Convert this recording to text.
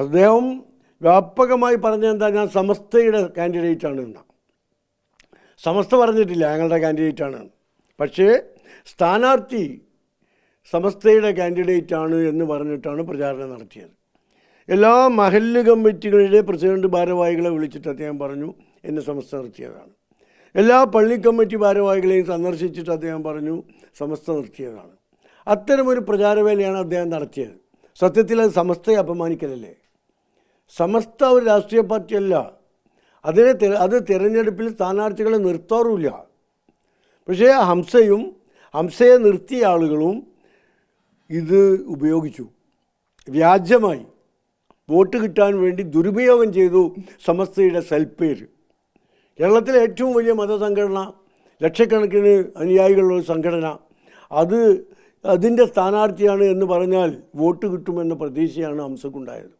അദ്ദേഹം വ്യാപകമായി പറഞ്ഞെന്താ, ഞാൻ സമസ്തയുടെ കാൻഡിഡേറ്റാണ് എന്നാണ്. സമസ്ത പറഞ്ഞിട്ടില്ല ഞങ്ങളുടെ കാൻഡിഡേറ്റാണ്. പക്ഷേ സ്ഥാനാർത്ഥി സമസ്തയുടെ കാൻഡിഡേറ്റാണ് എന്ന് പറഞ്ഞിട്ടാണ് പ്രചാരണം നടത്തിയത്. എല്ലാ മഹല്ല് കമ്മിറ്റികളുടെ പ്രസിഡന്റ് ഭാരവാഹികളെ വിളിച്ചിട്ട് അദ്ദേഹം പറഞ്ഞു എന്നെ സമസ്ത നിർത്തിയതാണ്. എല്ലാ പള്ളി കമ്മിറ്റി ഭാരവാഹികളെയും സന്ദർശിച്ചിട്ട് അദ്ദേഹം പറഞ്ഞു സമസ്ത നിർത്തിയതാണ്. അത്തരമൊരു പ്രചാരവേലയാണ് അദ്ദേഹം നടത്തിയത്. സത്യത്തിൽ അത് സമസ്തയെ അപമാനിക്കലല്ലേ? സമസ്ത ഒരു രാഷ്ട്രീയ പാർട്ടിയല്ല. അത് തിരഞ്ഞെടുപ്പിൽ സ്ഥാനാർത്ഥികളെ നിർത്താറുമില്ല. പക്ഷേ ഹംസയെ നിർത്തിയ ആളുകളും ഇത് ഉപയോഗിച്ചു. വ്യാജമായി വോട്ട് കിട്ടാൻ വേണ്ടി ദുരുപയോഗം ചെയ്തു സമസ്തയുടെ സൽപ്പേര്. കേരളത്തിലെ ഏറ്റവും വലിയ മതസംഘടന, ലക്ഷക്കണക്കിന് അനുയായികളുള്ള സംഘടന, അതിൻ്റെ സ്ഥാനാർത്ഥിയാണ് എന്ന് പറഞ്ഞാൽ വോട്ട് കിട്ടുമെന്ന പ്രതീക്ഷയാണ് ഹംസക്കുണ്ടായത്.